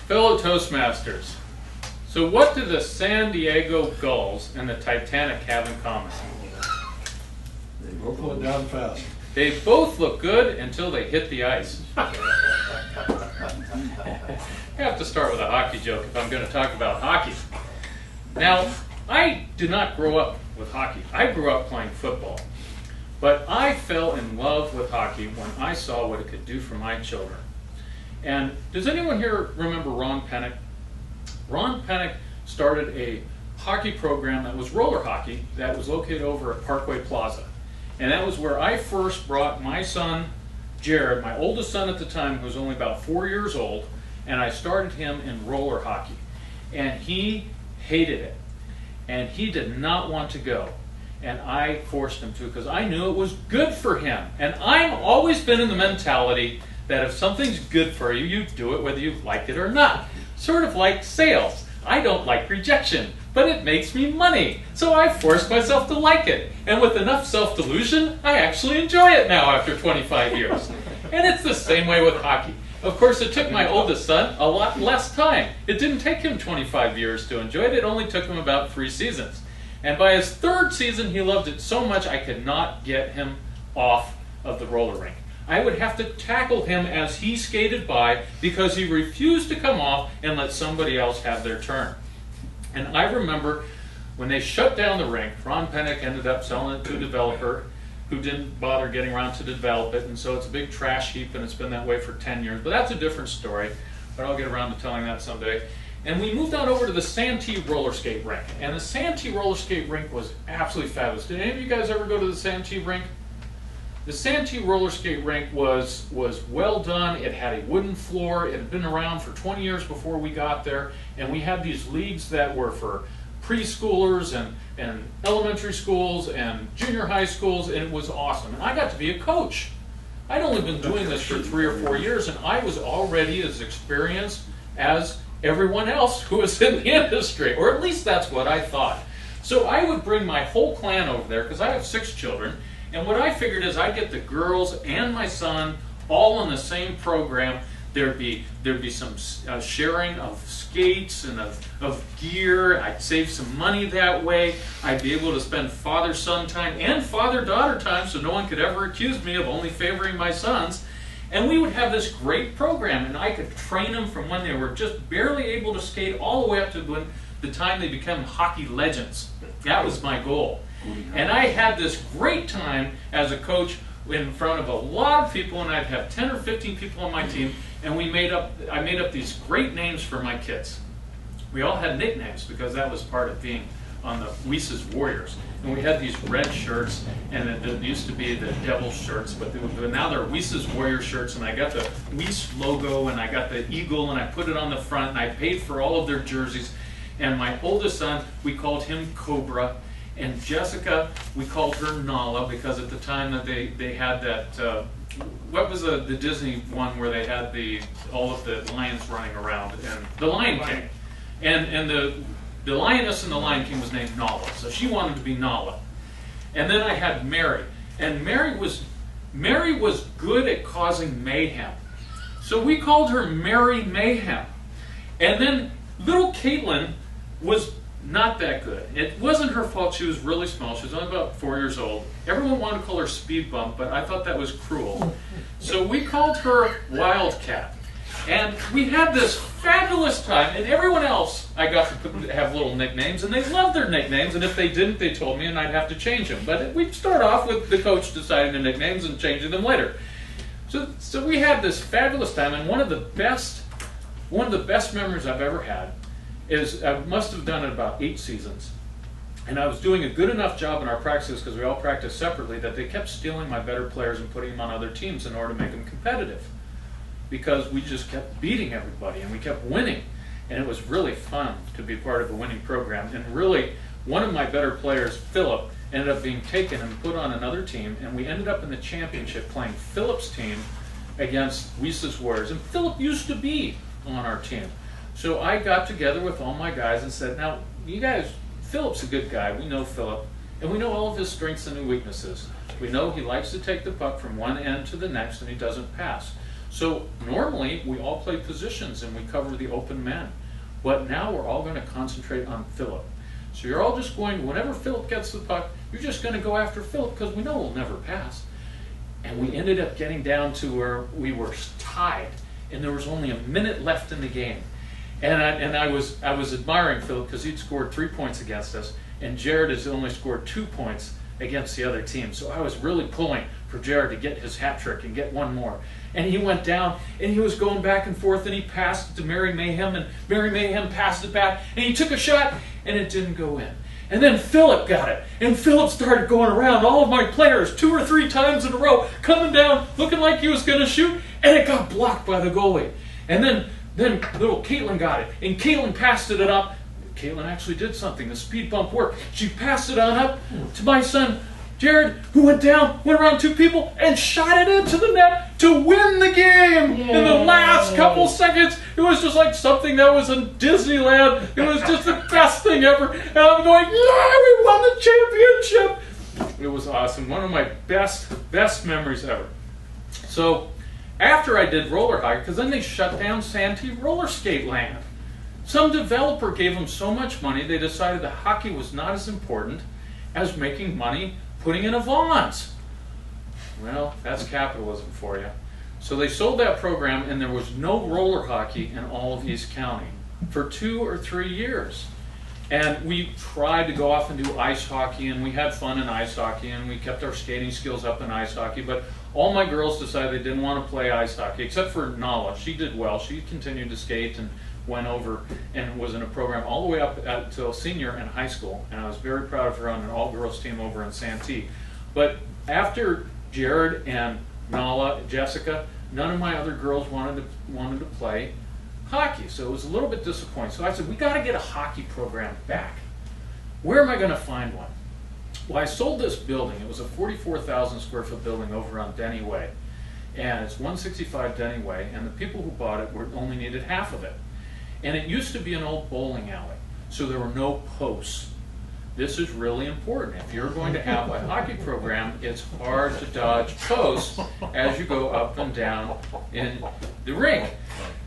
Fellow Toastmasters, so what do the San Diego Gulls and the Titanic have in common? They both went down fast. They both look good until they hit the ice. I have to start with a hockey joke if I'm going to talk about hockey. Now, I did not grow up with hockey. I grew up playing football. But I fell in love with hockey when I saw what it could do for my children. And does anyone here remember Ron Pennick? Ron Pennick started a hockey program that was roller hockey that was located over at Parkway Plaza. And that was where I first brought my son, Jared, my oldest son at the time, who was only about 4 years old, and I started him in roller hockey. And he hated it. And he did not want to go. And I forced him to because I knew it was good for him. And I've always been in the mentality that if something's good for you, you do it whether you like it or not. Sort of like sales. I don't like rejection, but it makes me money. So I forced myself to like it. And with enough self-delusion, I actually enjoy it now after 25 years. And it's the same way with hockey. Of course, it took my oldest son a lot less time. It didn't take him 25 years to enjoy it. It only took him about 3 seasons. And by his 3rd season, he loved it so much I could not get him off of the roller rink. I would have to tackle him as he skated by because he refused to come off and let somebody else have their turn. And I remember when they shut down the rink, Ron Pennick ended up selling it to a developer who didn't bother getting around to develop it, and so it's a big trash heap, and it's been that way for 10 years. But that's a different story, but I'll get around to telling that someday. And we moved on over to the Santee roller skate rink. And the Santee roller skate rink was absolutely fabulous. Did any of you guys ever go to the Santee rink? The Santee roller skate rink was well done. It had a wooden floor. It had been around for 20 years before we got there. And we had these leagues that were for preschoolers and elementary schools and junior high schools, and it was awesome. And I got to be a coach. I'd only been doing this for 3 or 4 years, and I was already as experienced as everyone else who was in the industry, or at least that's what I thought. So I would bring my whole clan over there, because I have 6 children, and what I figured is I'd get the girls and my son all on the same program. There'd be some sharing of skates and of gear. I'd save some money that way. I'd be able to spend father-son time and father-daughter time so no one could ever accuse me of only favoring my sons. And we would have this great program, and I could train them from when they were just barely able to skate all the way up to when the time they became hockey legends. That was my goal. And I had this great time as a coach in front of a lot of people, and I'd have 10 or 15 people on my team, and I made up these great names for my kids. We all had nicknames because that was part of being on the Weiss Warriors. And we had these red shirts, and it used to be the Devil shirts, but now they're Weiss Warrior shirts, and I got the Weiss logo, and I got the eagle, and I put it on the front, and I paid for all of their jerseys. And my oldest son, we called him Cobra, and Jessica, we called her Nala, because at the time that they had that, what was the Disney one where they had all of the lions running around, and the Lion King. And the lioness in the Lion King was named Nala, so she wanted to be Nala. And then I had Mary, and Mary was good at causing mayhem, so we called her Mary Mayhem. And then little Caitlin was not that good. It wasn't her fault. She was really small. She was only about 4 years old. Everyone wanted to call her Speed Bump, but I thought that was cruel. So we called her Wildcat. And we had this fabulous time, and everyone else I got to have little nicknames, and they loved their nicknames, and if they didn't, they told me, and I'd have to change them. But we'd start off with the coach deciding the nicknames and changing them later. So we had this fabulous time, and one of the best memories I've ever had is I must have done it about 8 seasons. And I was doing a good enough job in our practices, because we all practiced separately, that they kept stealing my better players and putting them on other teams in order to make them competitive. Because we just kept beating everybody, and we kept winning. And it was really fun to be part of a winning program. And really, one of my better players, Philip, ended up being taken and put on another team, and we ended up in the championship playing Philip's team against Weiss Warriors. And Philip used to be on our team. So I got together with all my guys and said, now, you guys, Philip's a good guy. We know Philip. And we know all of his strengths and weaknesses. We know he likes to take the puck from one end to the next, and he doesn't pass. So normally we all play positions and we cover the open men, but now we're all going to concentrate on Philip. So you're all just going, whenever Philip gets the puck, you're just going to go after Philip because we know we'll never pass. And we ended up getting down to where we were tied, and there was only a minute left in the game. And I was admiring Philip because he'd scored 3 points against us, and Jared has only scored 2 points against the other team. So I was really pulling for Jared to get his hat trick and get one more. And he went down, and he was going back and forth, and he passed it to Mary Mayhem, and Mary Mayhem passed it back, and he took a shot, and it didn't go in. And then Philip got it, and Philip started going around all of my players 2 or 3 times in a row, coming down, looking like he was going to shoot, and it got blocked by the goalie. And then little Caitlin got it, and Caitlin passed it up. Caitlin actually did something. The speed bump worked. She passed it on up to my son, Jared, who went down, went around 2 people, and shot it into the net to win the game. Yay. In the last couple seconds. It was just like something that was in Disneyland. It was just the best thing ever. And I'm going, yeah, we won the championship. It was awesome. One of my best memories ever. So after I did roller hockey, because then they shut down Santee Roller Skate Land. Some developer gave them so much money, they decided that hockey was not as important as making money putting in a Vons. Well, that's capitalism for you. So they sold that program, and there was no roller hockey in all of East County for 2 or 3 years. And we tried to go off and do ice hockey, and we had fun in ice hockey, and we kept our skating skills up in ice hockey, but all my girls decided they didn't want to play ice hockey, except for Nala. She did well. She continued to skate and went over and was in a program all the way up until senior in high school, and I was very proud of her on an all-girls team over in Santee. But after Jared and Nala, Jessica, none of my other girls wanted to play hockey, so it was a little bit disappointing. So I said, we got to get a hockey program back. Where am I going to find one? Well, I sold this building. It was a 44,000 square foot building over on Denny Way, and it's 165 Denny Way, and the people who bought it only needed half of it. And it used to be an old bowling alley, so there were no posts. This is really important. If you're going to have a hockey program, it's hard to dodge posts as you go up and down in the rink.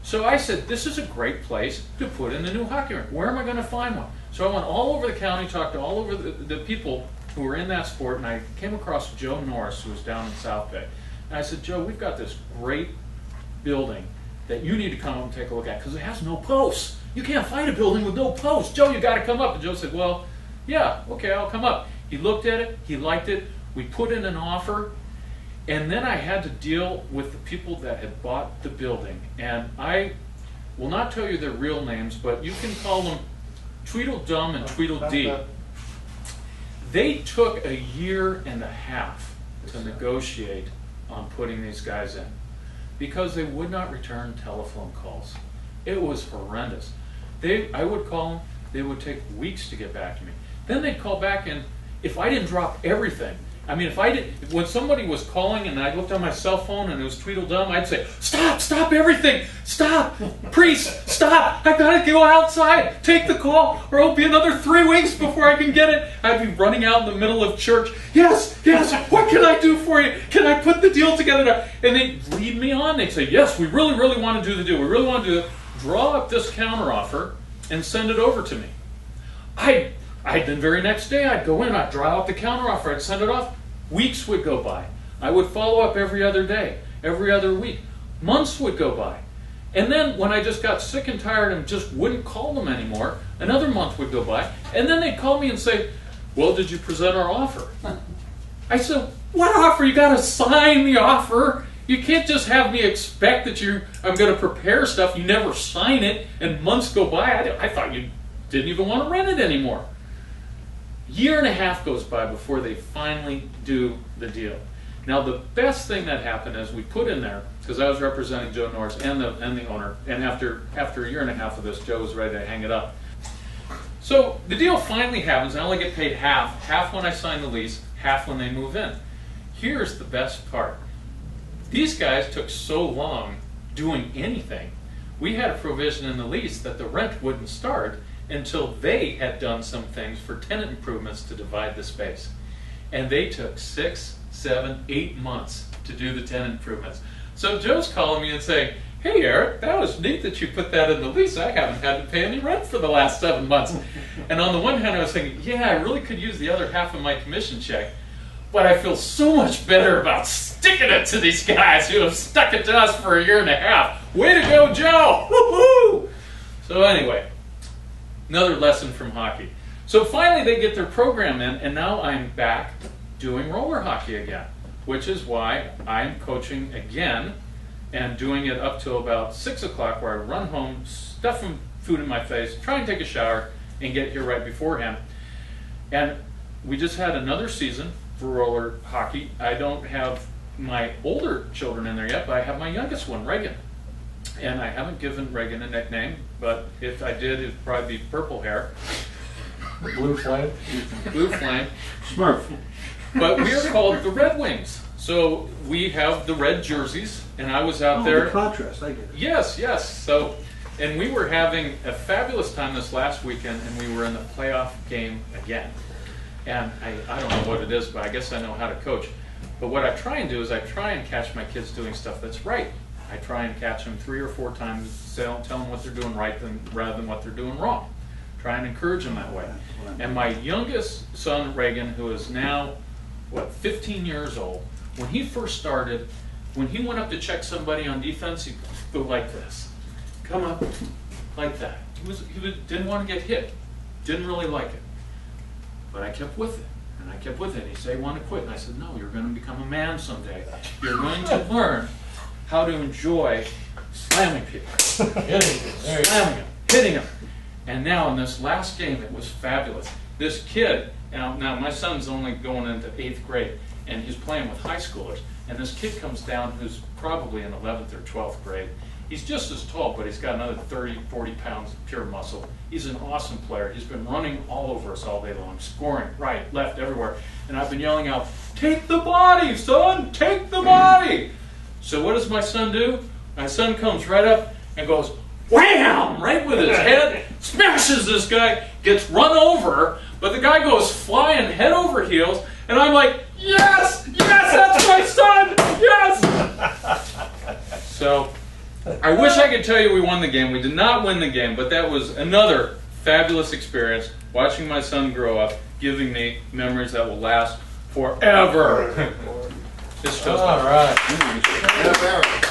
So I said, this is a great place to put in the new hockey rink. Where am I going to find one? So I went all over the county, talked to all over the people who were in that sport, and I came across Joe Norris, who was down in South Bay. And I said, Joe, we've got this great building that you need to come up and take a look at, because it has no posts. You can't find a building with no posts. Joe, you got to come up. And Joe said, well, yeah, okay, I'll come up. He looked at it, he liked it, we put in an offer, and then I had to deal with the people that had bought the building. And I will not tell you their real names, but you can call them Tweedledum and Tweedledee. They took 1.5 years to negotiate on putting these guys in, because they would not return telephone calls. It was horrendous. I would call them, they would take weeks to get back to me. Then they'd call back, and if I didn't drop everything, I mean, when somebody was calling and I looked on my cell phone and it was Tweedledum, I'd say, stop everything, stop, priest, stop, I gotta go outside, take the call, or it'll be another 3 weeks before I can get it. I'd be running out in the middle of church, yes, what can I do for you? Can I put the deal together? And they'd lead me on, they'd say, yes, we really want to do the deal, we really want to do it. Draw up this counteroffer and send it over to me. The very next day, I'd go in, I'd draw out the counteroffer, I'd send it off. Weeks would go by. I would follow up every other day, every other week. Months would go by. And then when I just got sick and tired and just wouldn't call them anymore, another month would go by. And then they'd call me and say, well, did you present our offer? I said, what offer? You got to sign the offer. You can't just have me expect that I'm going to prepare stuff. You never sign it, and months go by. I thought you didn't even want to rent it anymore. 1.5 years goes by before they finally do the deal. Now, the best thing that happened is we put in there, because I was representing Joe Norris and the owner, and after 1.5 years of this, Joe was ready to hang it up. So the deal finally happens. I only get paid half when I sign the lease, half when they move in. Here's the best part. These guys took so long doing anything. We had a provision in the lease that the rent wouldn't start until they had done some things for tenant improvements to divide the space. And they took 6, 7, 8 months to do the tenant improvements. So Joe's calling me and saying, "Hey Eric, that was neat that you put that in the lease. I haven't had to pay any rent for the last 7 months." And on the one hand I was thinking, yeah, I really could use the other half of my commission check. But I feel so much better about sticking it to these guys who have stuck it to us for 1.5 years. Way to go, Joe! Woohoo! So anyway, another lesson from hockey. So finally they get their program in, and now I'm back doing roller hockey again, which is why I'm coaching again and doing it up till about 6 o'clock, where I run home, stuff some food in my face, try and take a shower, and get here right beforehand. And we just had another season for roller hockey. I don't have my older children in there yet, but I have my youngest one, Reagan. And I haven't given Reagan a nickname, but if I did, it'd probably be Purple Hair. Blue Flame. Blue Flame. Smurf. But we are called the Red Wings. So we have the red jerseys, and I was out there. The contrast, I get it. Yes, yes. So, and we were having a fabulous time this last weekend, and we were in the playoff game again. And I don't know what it is, but I guess I know how to coach. But what I try and do is I try and catch my kids doing stuff that's right. I try and catch them 3 or 4 times, tell them what they're doing right rather than what they're doing wrong. Try and encourage them that way. And my youngest son, Reagan, who is now, 15 years old, when he first started, when he went up to check somebody on defense, he'd go like this. Come up like that. He didn't want to get hit. Didn't really like it. But I kept with it, and I kept with it. He said, "I want to quit." And I said, "No, you're going to become a man someday. You're going to learn how to enjoy slamming people." Slamming them, hitting them. And now in this last game, it was fabulous. This kid, now my son's only going into 8th grade, and he's playing with high schoolers. And this kid comes down who's probably in 11th or 12th grade. He's just as tall, but he's got another 30, 40 pounds of pure muscle. He's an awesome player. He's been running all over us all day long, scoring right, left, everywhere. And I've been yelling out, "Take the body, son! Take the body!" So what does my son do? My son comes right up and goes, wham! Right with his head, smashes this guy, gets run over, but the guy goes flying head over heels, and I'm like, yes! Yes, that's my son! Yes! So, I wish I could tell you we won the game. We did not win the game, but that was another fabulous experience, watching my son grow up, giving me memories that will last forever. This show's All right. Yeah, Barry.